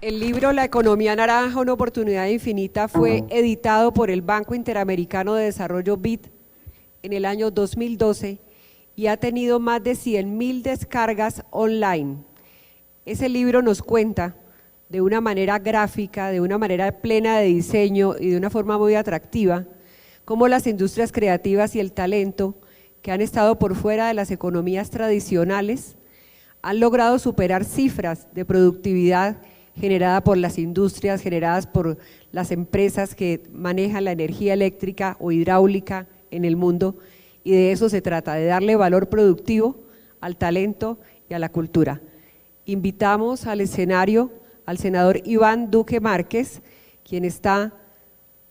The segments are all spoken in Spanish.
El libro La economía naranja, una oportunidad infinita fue editado por el Banco Interamericano de Desarrollo BID en el año 2012 y ha tenido más de 100.000 descargas online. Ese libro nos cuenta de una manera gráfica, de una manera plena de diseño y de una forma muy atractiva, cómo las industrias creativas y el talento que han estado por fuera de las economías tradicionales han logrado superar cifras de productividad generada por las industrias, generadas por las empresas que manejan la energía eléctrica o hidráulica en el mundo, y de eso se trata, de darle valor productivo al talento y a la cultura. Invitamos al escenario al senador Iván Duque Márquez, quien está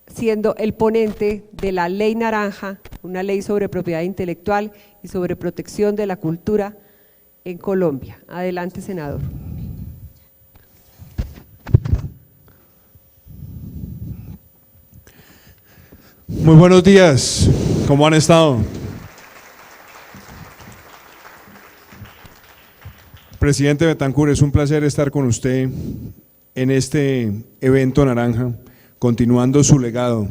siendo el ponente de la Ley Naranja, una ley sobre propiedad intelectual y sobre protección de la cultura en Colombia. Adelante, senador. Muy buenos días, ¿cómo han estado? Presidente Betancur, es un placer estar con usted en este evento naranja, continuando su legado,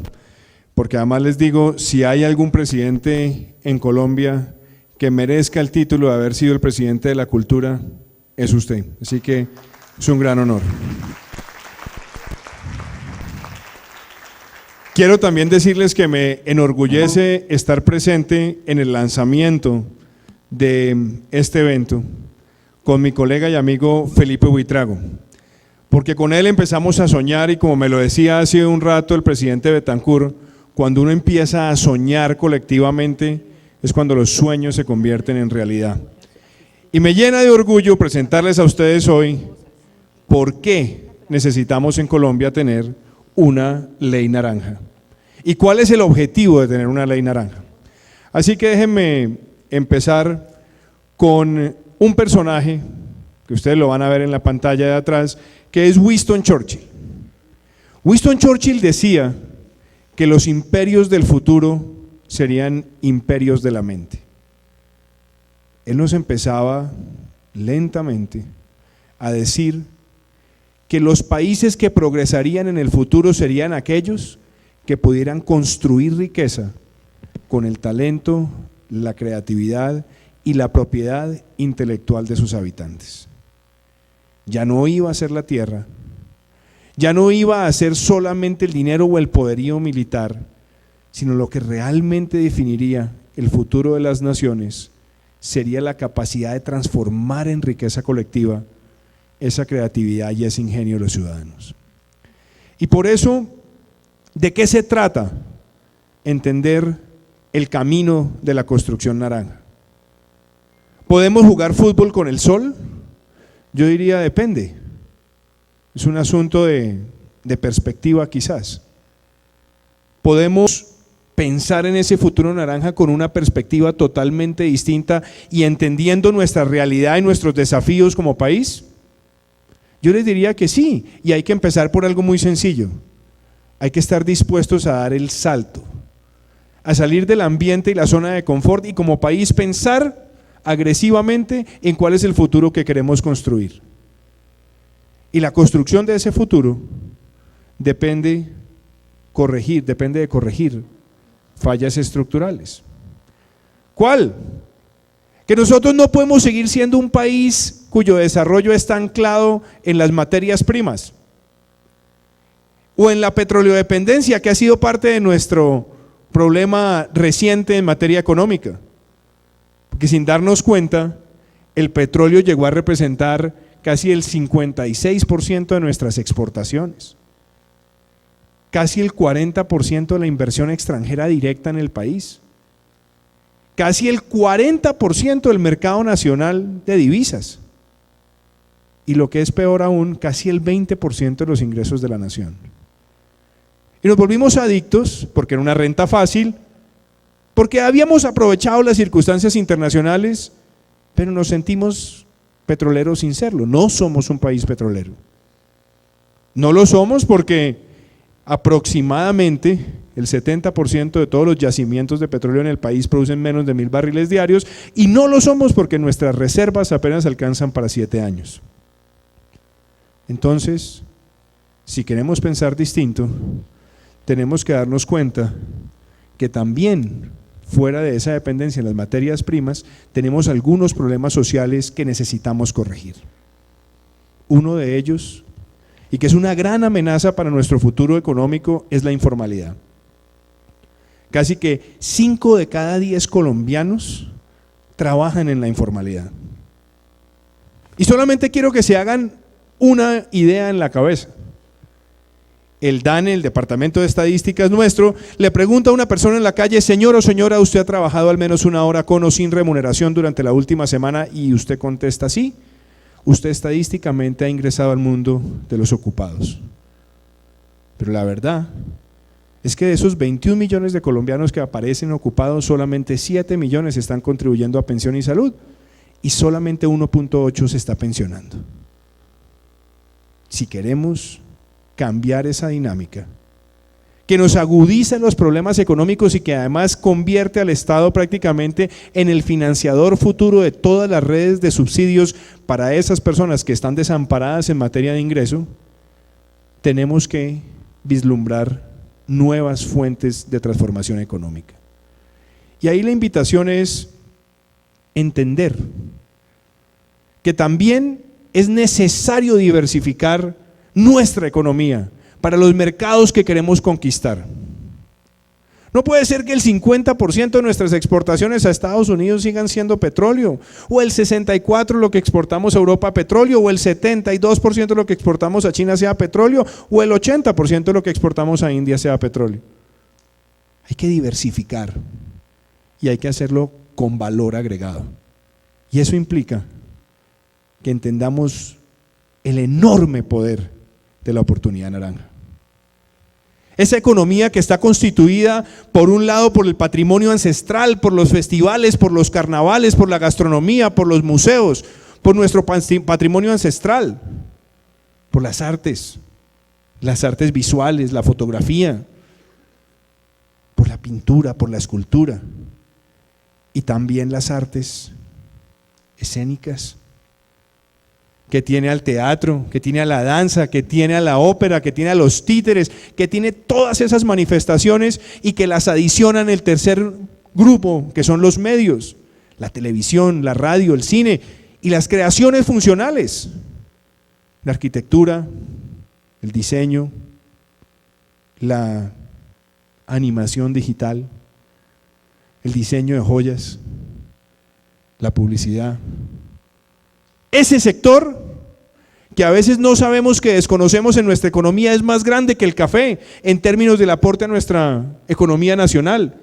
porque además les digo, si hay algún presidente en Colombia que merezca el título de haber sido el presidente de la cultura, es usted, así que es un gran honor. Quiero también decirles que me enorgullece estar presente en el lanzamiento de este evento con mi colega y amigo Felipe Buitrago, porque con él empezamos a soñar y como me lo decía hace un rato el presidente Betancur, cuando uno empieza a soñar colectivamente es cuando los sueños se convierten en realidad. Y me llena de orgullo presentarles a ustedes hoy por qué necesitamos en Colombia tener una ley naranja. ¿Y cuál es el objetivo de tener una ley naranja? Así que déjenme empezar con un personaje que ustedes lo van a ver en la pantalla de atrás, que es Winston Churchill. Winston Churchill decía que los imperios del futuro serían imperios de la mente. Él nos empezaba lentamente a decir que los países que progresarían en el futuro serían aquellos que pudieran construir riqueza con el talento, la creatividad y la propiedad intelectual de sus habitantes. Ya no iba a ser la tierra, ya no iba a ser solamente el dinero o el poderío militar, sino lo que realmente definiría el futuro de las naciones sería la capacidad de transformar en riqueza colectiva esa creatividad y ese ingenio de los ciudadanos. Y por eso, ¿de qué se trata? Entender el camino de la construcción naranja. ¿Podemos jugar fútbol con el sol? Yo diría depende. Es un asunto de perspectiva quizás. ¿Podemos pensar en ese futuro naranja con una perspectiva totalmente distinta y entendiendo nuestra realidad y nuestros desafíos como país? Yo les diría que sí, y hay que empezar por algo muy sencillo. Hay que estar dispuestos a dar el salto, a salir del ambiente y la zona de confort y como país pensar agresivamente en cuál es el futuro que queremos construir. Y la construcción de ese futuro depende de corregir fallas estructurales. ¿Cuál? Que nosotros no podemos seguir siendo un país cuyo desarrollo está anclado en las materias primas o en la petroleodependencia, que ha sido parte de nuestro problema reciente en materia económica, porque sin darnos cuenta, el petróleo llegó a representar casi el 56% de nuestras exportaciones, casi el 40% de la inversión extranjera directa en el país, casi el 40% del mercado nacional de divisas, y lo que es peor aún, casi el 20% de los ingresos de la nación. Y nos volvimos adictos porque era una renta fácil, porque habíamos aprovechado las circunstancias internacionales, pero nos sentimos petroleros sin serlo. No somos un país petrolero. No lo somos porque aproximadamente el 70% de todos los yacimientos de petróleo en el país producen menos de 1.000 barriles diarios, y no lo somos porque nuestras reservas apenas alcanzan para 7 años. Entonces, si queremos pensar distinto, tenemos que darnos cuenta que también fuera de esa dependencia en las materias primas, tenemos algunos problemas sociales que necesitamos corregir. Uno de ellos, y que es una gran amenaza para nuestro futuro económico, es la informalidad. Casi que 5 de cada 10 colombianos trabajan en la informalidad. Y solamente quiero que se hagan una idea en la cabeza. El DANE, el Departamento de Estadísticas nuestro, le pregunta a una persona en la calle: señor o señora, ¿usted ha trabajado al menos una hora con o sin remuneración durante la última semana? Y usted contesta sí. Usted estadísticamente ha ingresado al mundo de los ocupados. Pero la verdad es que de esos 21 millones de colombianos que aparecen ocupados, solamente 7 millones están contribuyendo a pensión y salud y solamente 1.8 se está pensionando. Si queremos cambiar esa dinámica, que nos agudiza los problemas económicos y que además convierte al Estado prácticamente en el financiador futuro de todas las redes de subsidios para esas personas que están desamparadas en materia de ingreso, tenemos que vislumbrar nuevas fuentes de transformación económica. Y ahí la invitación es entender que también es necesario diversificar nuestra economía para los mercados que queremos conquistar. No puede ser que el 50% de nuestras exportaciones a Estados Unidos sigan siendo petróleo, o el 64% lo que exportamos a Europa petróleo, o el 72% de lo que exportamos a China sea petróleo, o el 80% de lo que exportamos a India sea petróleo. Hay que diversificar y hay que hacerlo con valor agregado. Y eso implica que entendamos el enorme poder de la oportunidad naranja. Esa economía que está constituida por un lado por el patrimonio ancestral, por los festivales, por los carnavales, por la gastronomía, por los museos, por nuestro patrimonio ancestral, por las artes visuales, la fotografía, por la pintura, por la escultura y también las artes escénicas, que tiene al teatro, que tiene a la danza, que tiene a la ópera, que tiene a los títeres, que tiene todas esas manifestaciones y que las adicionan el tercer grupo, que son los medios, la televisión, la radio, el cine y las creaciones funcionales, la arquitectura, el diseño, la animación digital, el diseño de joyas, la publicidad. Ese sector que a veces no sabemos, que desconocemos en nuestra economía, es más grande que el café en términos del aporte a nuestra economía nacional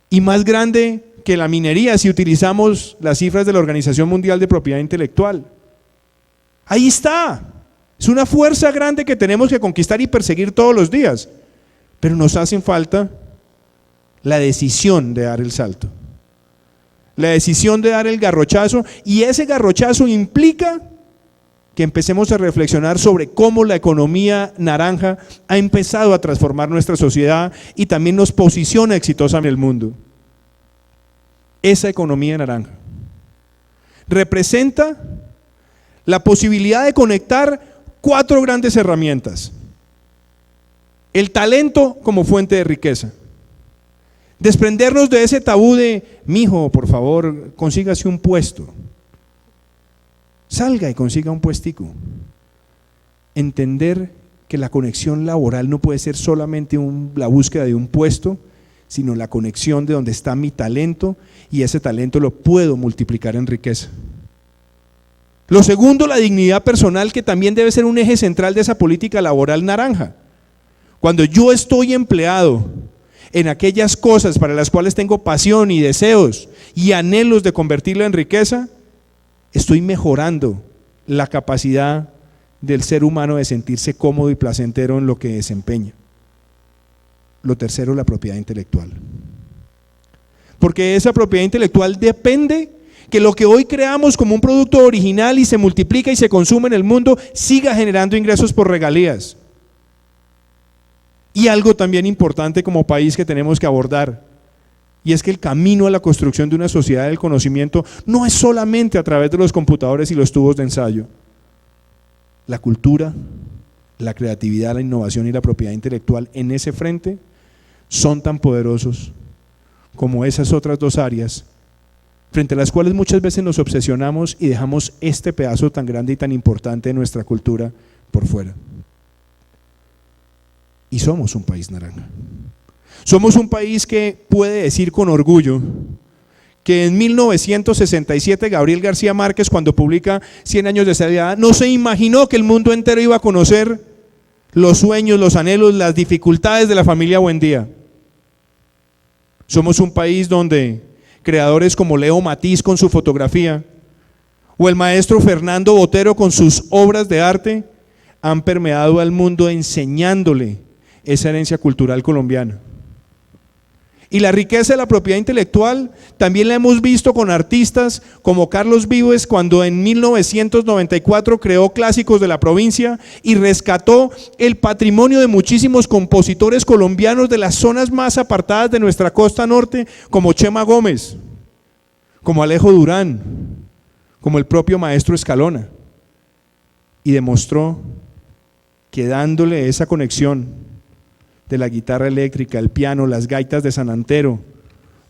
y más grande que la minería si utilizamos las cifras de la Organización Mundial de Propiedad Intelectual. Ahí está, es una fuerza grande que tenemos que conquistar y perseguir todos los días, pero nos hace falta la decisión de dar el salto. La decisión de dar el garrochazo, y ese garrochazo implica que empecemos a reflexionar sobre cómo la economía naranja ha empezado a transformar nuestra sociedad y también nos posiciona exitosa en el mundo. Esa economía naranja representa la posibilidad de conectar 4 grandes herramientas: el talento como fuente de riqueza, desprendernos de ese tabú de: mijo, por favor, consígase un puesto, salga y consiga un puestico. Entender que la conexión laboral no puede ser solamente la búsqueda de un puesto, sino la conexión de donde está mi talento, y ese talento lo puedo multiplicar en riqueza. Lo segundo, la dignidad personal, que también debe ser un eje central de esa política laboral naranja. Cuando yo estoy empleado en aquellas cosas para las cuales tengo pasión y deseos y anhelos de convertirlo en riqueza, estoy mejorando la capacidad del ser humano de sentirse cómodo y placentero en lo que desempeña. Lo tercero, la propiedad intelectual. Porque esa propiedad intelectual depende que lo que hoy creamos como un producto original y se multiplica y se consume en el mundo siga generando ingresos por regalías. Y algo también importante como país que tenemos que abordar, y es que el camino a la construcción de una sociedad del conocimiento no es solamente a través de los computadores y los tubos de ensayo. La cultura, la creatividad, la innovación y la propiedad intelectual en ese frente son tan poderosos como esas otras dos áreas, frente a las cuales muchas veces nos obsesionamos y dejamos este pedazo tan grande y tan importante de nuestra cultura por fuera. Y somos un país naranja. Somos un país que puede decir con orgullo que en 1967 Gabriel García Márquez, cuando publica 100 años de soledad, no se imaginó que el mundo entero iba a conocer los sueños, los anhelos, las dificultades de la familia Buendía. Somos un país donde creadores como Leo Matiz con su fotografía o el maestro Fernando Botero con sus obras de arte han permeado al mundo enseñándole esa herencia cultural colombiana. Y la riqueza de la propiedad intelectual también la hemos visto con artistas como Carlos Vives, cuando en 1994 creó Clásicos de la Provincia y rescató el patrimonio de muchísimos compositores colombianos de las zonas más apartadas de nuestra costa norte, como Chema Gómez, como Alejo Durán, como el propio maestro Escalona, y demostró que dándole esa conexión de la guitarra eléctrica, el piano, las gaitas de San Antero,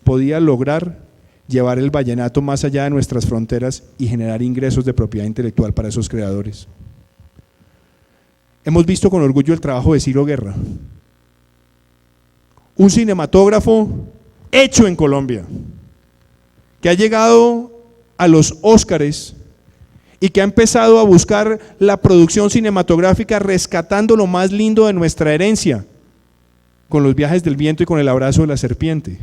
podía lograr llevar el vallenato más allá de nuestras fronteras y generar ingresos de propiedad intelectual para esos creadores. Hemos visto con orgullo el trabajo de Ciro Guerra, un cinematógrafo hecho en Colombia, que ha llegado a los Óscares y que ha empezado a buscar la producción cinematográfica rescatando lo más lindo de nuestra herencia, con Los viajes del viento y con El abrazo de la serpiente.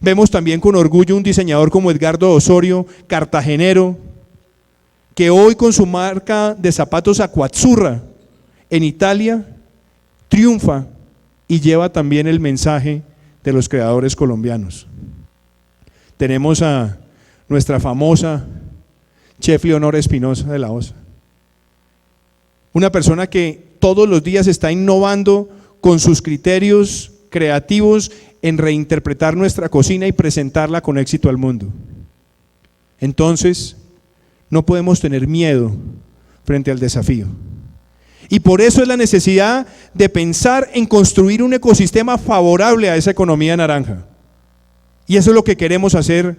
Vemos también con orgullo un diseñador como Edgardo Osorio, cartagenero, que hoy con su marca de zapatos Aquazzurra en Italia triunfa y lleva también el mensaje de los creadores colombianos. Tenemos a nuestra famosa chef Leonor Espinosa de la Osa, una persona que todos los días está innovando con sus criterios creativos en reinterpretar nuestra cocina y presentarla con éxito al mundo. Entonces, no podemos tener miedo frente al desafío. Y por eso es la necesidad de pensar en construir un ecosistema favorable a esa economía naranja. Y eso es lo que queremos hacer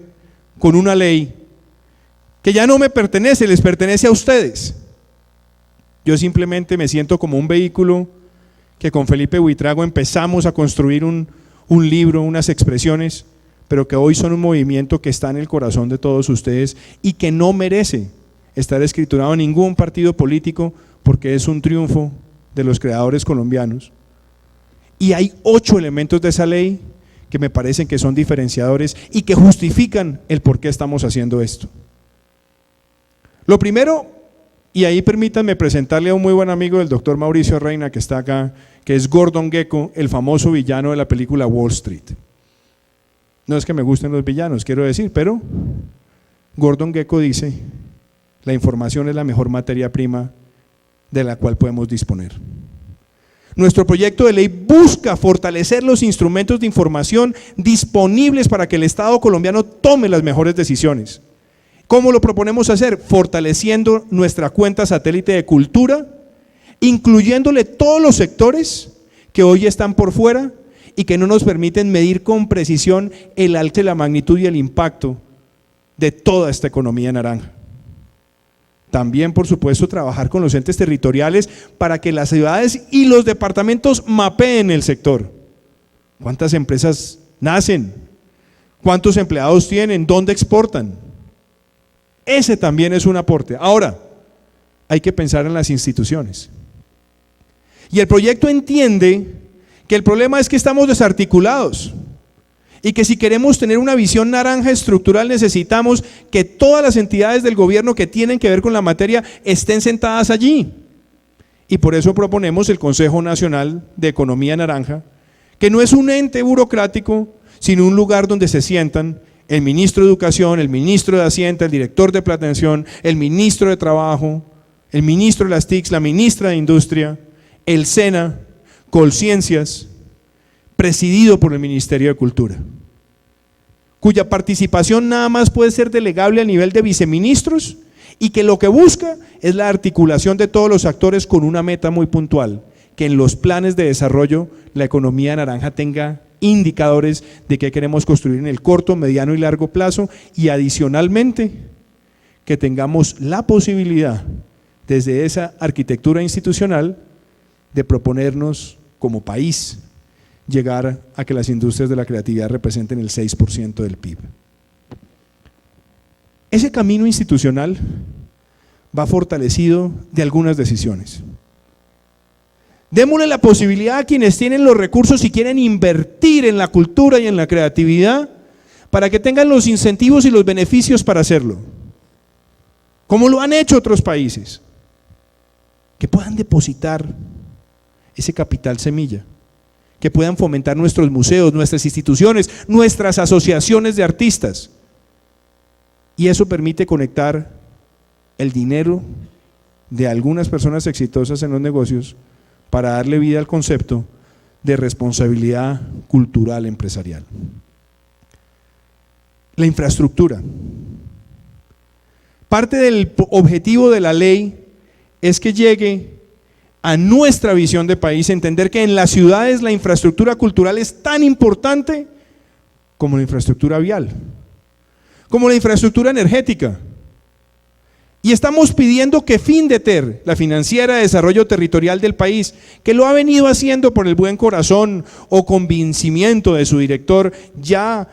con una ley que ya no me pertenece, les pertenece a ustedes. Yo simplemente me siento como un vehículo que con Felipe Buitrago empezamos a construir un libro, unas expresiones, pero que hoy son un movimiento que está en el corazón de todos ustedes y que no merece estar escriturado en ningún partido político, porque es un triunfo de los creadores colombianos. Y hay 8 elementos de esa ley que me parecen que son diferenciadores y que justifican el por qué estamos haciendo esto. Lo primero, y ahí permítanme presentarle a un muy buen amigo del doctor Mauricio Reina, que está acá, que es Gordon Gekko, el famoso villano de la película Wall Street. No es que me gusten los villanos, quiero decir, pero Gordon Gekko dice: la información es la mejor materia prima de la cual podemos disponer. Nuestro proyecto de ley busca fortalecer los instrumentos de información disponibles para que el Estado colombiano tome las mejores decisiones. ¿Cómo lo proponemos hacer? Fortaleciendo nuestra cuenta satélite de cultura, incluyéndole todos los sectores que hoy están por fuera y que no nos permiten medir con precisión el alcance, la magnitud y el impacto de toda esta economía naranja. También, por supuesto, trabajar con los entes territoriales para que las ciudades y los departamentos mapeen el sector. ¿Cuántas empresas nacen? ¿Cuántos empleados tienen? ¿Dónde exportan? Ese también es un aporte. Ahora, hay que pensar en las instituciones. Y el proyecto entiende que el problema es que estamos desarticulados y que si queremos tener una visión naranja estructural necesitamos que todas las entidades del gobierno que tienen que ver con la materia estén sentadas allí. Y por eso proponemos el Consejo Nacional de Economía Naranja, que no es un ente burocrático, sino un lugar donde se sientan el ministro de Educación, el ministro de Hacienda, el director de Platención, el ministro de Trabajo, el ministro de las TICs, la ministra de Industria, el SENA, Colciencias, presidido por el Ministerio de Cultura, cuya participación nada más puede ser delegable a nivel de viceministros y que lo que busca es la articulación de todos los actores con una meta muy puntual, que en los planes de desarrollo la economía naranja tenga indicadores de qué queremos construir en el corto, mediano y largo plazo, y adicionalmente que tengamos la posibilidad desde esa arquitectura institucional de proponernos como país llegar a que las industrias de la creatividad representen el 6% del PIB. Ese camino institucional va fortalecido de algunas decisiones. Démosle la posibilidad a quienes tienen los recursos y quieren invertir en la cultura y en la creatividad para que tengan los incentivos y los beneficios para hacerlo, como lo han hecho otros países, que puedan depositar ese capital semilla, que puedan fomentar nuestros museos, nuestras instituciones, nuestras asociaciones de artistas. Y eso permite conectar el dinero de algunas personas exitosas en los negocios para darle vida al concepto de responsabilidad cultural empresarial. La infraestructura. Parte del objetivo de la ley es que llegue a nuestra visión de país, entender que en las ciudades la infraestructura cultural es tan importante como la infraestructura vial, como la infraestructura energética. Y estamos pidiendo que Findeter, la Financiera de Desarrollo Territorial del país, que lo ha venido haciendo por el buen corazón o convencimiento de su director, ya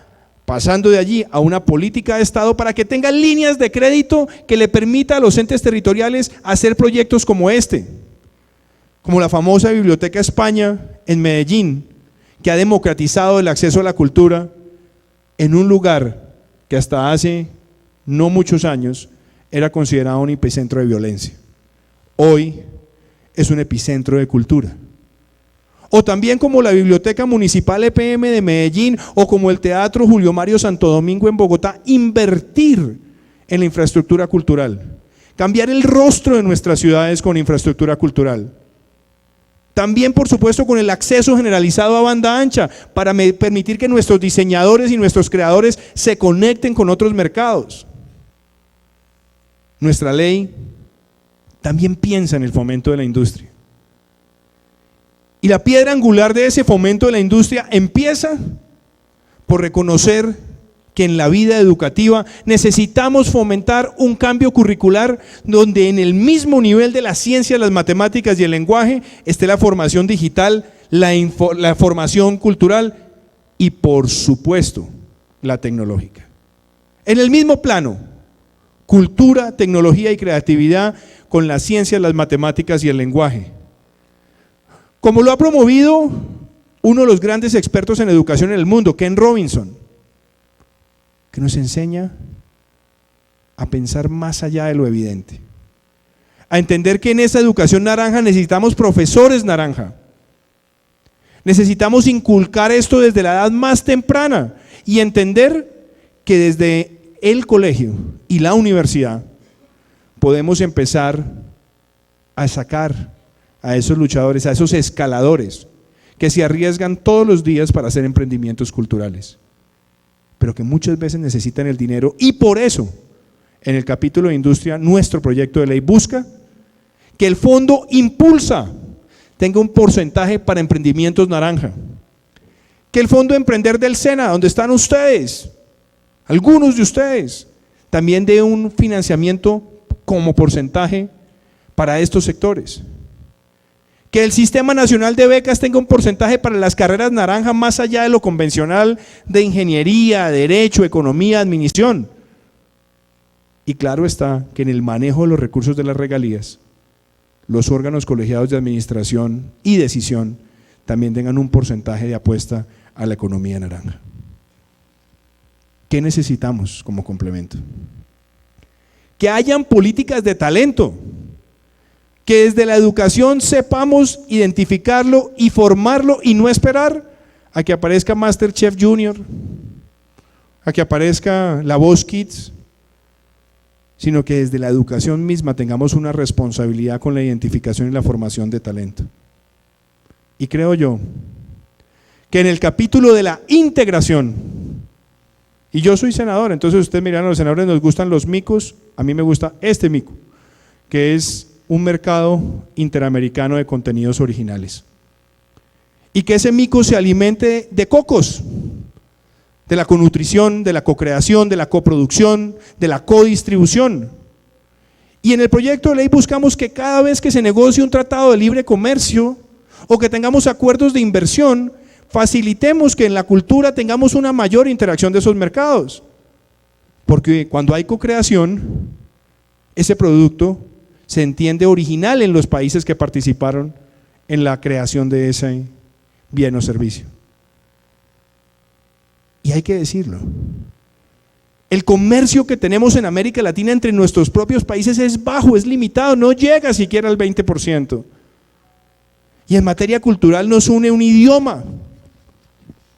pasando de allí a una política de Estado para que tenga líneas de crédito que le permita a los entes territoriales hacer proyectos como este, como la famosa Biblioteca España en Medellín, que ha democratizado el acceso a la cultura en un lugar que hasta hace no muchos años era considerado un epicentro de violencia. Hoy es un epicentro de cultura. O también como la Biblioteca Municipal EPM de Medellín o como el Teatro Julio Mario Santo Domingo en Bogotá, invertir en la infraestructura cultural, cambiar el rostro de nuestras ciudades con infraestructura cultural. También, por supuesto, con el acceso generalizado a banda ancha para permitir que nuestros diseñadores y nuestros creadores se conecten con otros mercados. Nuestra ley también piensa en el fomento de la industria. Y la piedra angular de ese fomento de la industria empieza por reconocer que en la vida educativa necesitamos fomentar un cambio curricular donde en el mismo nivel de la ciencia, las matemáticas y el lenguaje esté la formación digital, la formación cultural y por supuesto la tecnológica. En el mismo plano, cultura, tecnología y creatividad con las ciencias, las matemáticas y el lenguaje. Como lo ha promovido uno de los grandes expertos en educación en el mundo, Ken Robinson, que nos enseña a pensar más allá de lo evidente, a entender que en esa educación naranja necesitamos profesores naranja, necesitamos inculcar esto desde la edad más temprana y entender que desde el colegio y la universidad podemos empezar a sacar a esos luchadores, a esos escaladores que se arriesgan todos los días para hacer emprendimientos culturales, pero que muchas veces necesitan el dinero. Y por eso, en el capítulo de industria, nuestro proyecto de ley busca que el fondo Impulsa tenga un porcentaje para emprendimientos naranja, que el fondo Emprender del SENA, donde están ustedes, algunos de ustedes, también dé un financiamiento como porcentaje para estos sectores, que el Sistema Nacional de Becas tenga un porcentaje para las carreras naranja más allá de lo convencional de ingeniería, derecho, economía, administración. Y claro está que en el manejo de los recursos de las regalías, los órganos colegiados de administración y decisión también tengan un porcentaje de apuesta a la economía naranja. ¿Qué necesitamos como complemento? Que hayan políticas de talento, que desde la educación sepamos identificarlo y formarlo y no esperar a que aparezca MasterChef Junior, a que aparezca La Voz Kids, sino que desde la educación misma tengamos una responsabilidad con la identificación y la formación de talento. Y creo yo que en el capítulo de la integración Y yo soy senador, entonces ustedes miran, a los senadores nos gustan los micos, a mí me gusta este mico, que es un mercado interamericano de contenidos originales. Y que ese mico se alimente de cocos, de la conutrición, de la cocreación, de la coproducción, de la codistribución. Y en el proyecto de ley buscamos que cada vez que se negocie un tratado de libre comercio o que tengamos acuerdos de inversión, facilitemos que en la cultura tengamos una mayor interacción de esos mercados. Porque cuando hay cocreación, ese producto se entiende original en los países que participaron en la creación de ese bien o servicio. Y hay que decirlo, el comercio que tenemos en América Latina entre nuestros propios países es bajo, es limitado, no llega siquiera al 20%. Y en materia cultural nos une un idioma,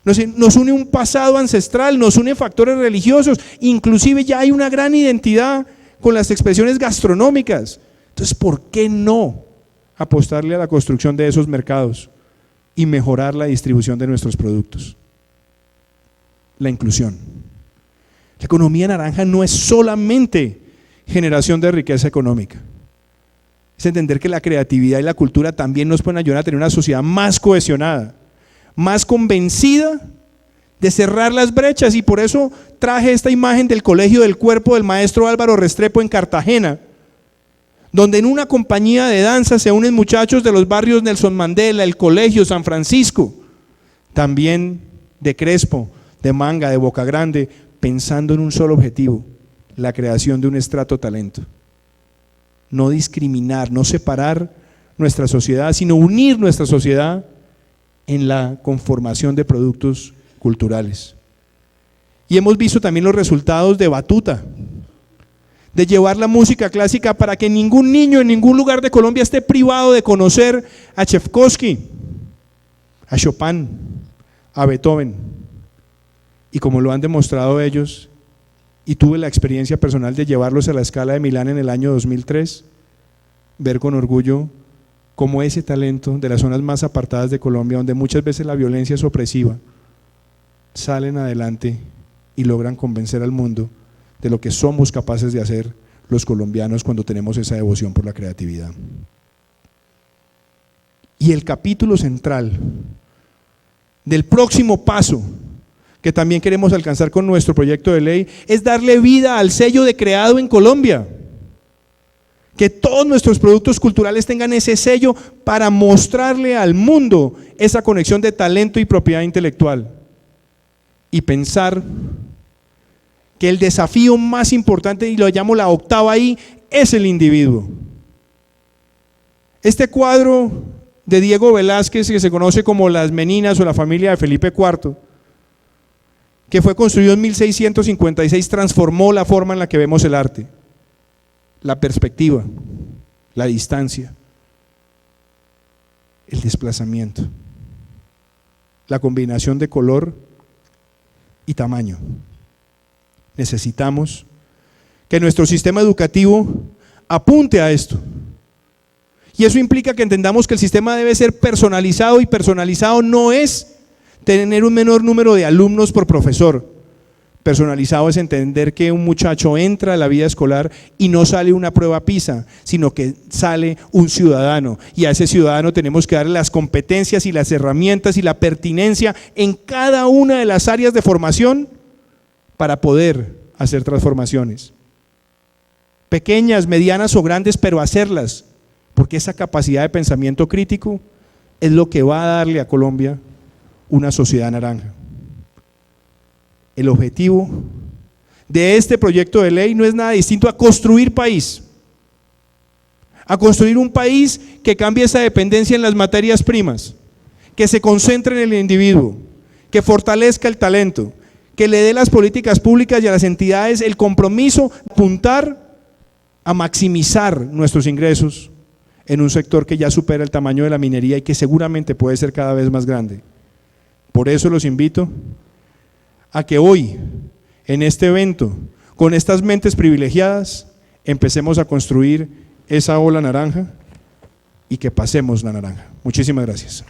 nos une un pasado ancestral, nos une factores religiosos, inclusive ya hay una gran identidad con las expresiones gastronómicas. Entonces, ¿por qué no apostarle a la construcción de esos mercados y mejorar la distribución de nuestros productos? La inclusión. La economía naranja no es solamente generación de riqueza económica, es entender que la creatividad y la cultura también nos pueden ayudar a tener una sociedad más cohesionada, más convencida de cerrar las brechas. Y por eso traje esta imagen del Colegio del Cuerpo del maestro Álvaro Restrepo en Cartagena, donde en una compañía de danza se unen muchachos de los barrios Nelson Mandela, el Colegio San Francisco, también de Crespo, de Manga, de Boca Grande, pensando en un solo objetivo: la creación de un estrato talento. No discriminar, no separar nuestra sociedad, sino unir nuestra sociedad en la conformación de productos culturales. Y hemos visto también los resultados de Batuta, de llevar la música clásica para que ningún niño en ningún lugar de Colombia esté privado de conocer a Tchaikovsky, a Chopin, a Beethoven. Y como lo han demostrado ellos, y tuve la experiencia personal de llevarlos a la Scala de Milán en el año 2003, ver con orgullo cómo ese talento de las zonas más apartadas de Colombia, donde muchas veces la violencia es opresiva, salen adelante y logran convencer al mundo de lo que somos capaces de hacer los colombianos cuando tenemos esa devoción por la creatividad. Y el capítulo central del próximo paso que también queremos alcanzar con nuestro proyecto de ley es darle vida al sello de Creado en Colombia. Que todos nuestros productos culturales tengan ese sello para mostrarle al mundo esa conexión de talento y propiedad intelectual. Y pensar que el desafío más importante, y lo llamo la octava I, es el individuo. Este cuadro de Diego Velázquez, que se conoce como Las Meninas o la familia de Felipe IV, que fue construido en 1656, transformó la forma en la que vemos el arte, la perspectiva, la distancia, el desplazamiento, la combinación de color y tamaño. Necesitamos que nuestro sistema educativo apunte a esto. Y eso implica que entendamos que el sistema debe ser personalizado, y personalizado no es tener un menor número de alumnos por profesor. Personalizado es entender que un muchacho entra a la vida escolar y no sale una prueba PISA, sino que sale un ciudadano, y a ese ciudadano tenemos que darle las competencias y las herramientas y la pertinencia en cada una de las áreas de formación para poder hacer transformaciones. Pequeñas, medianas o grandes, pero hacerlas, porque esa capacidad de pensamiento crítico es lo que va a darle a Colombia una sociedad naranja. El objetivo de este proyecto de ley no es nada distinto a construir país, a construir un país que cambie esa dependencia en las materias primas, que se concentre en el individuo, que fortalezca el talento, que le dé las políticas públicas y a las entidades el compromiso de apuntar a maximizar nuestros ingresos en un sector que ya supera el tamaño de la minería y que seguramente puede ser cada vez más grande. Por eso los invito a que hoy, en este evento, con estas mentes privilegiadas, empecemos a construir esa ola naranja y que pasemos la naranja. Muchísimas gracias.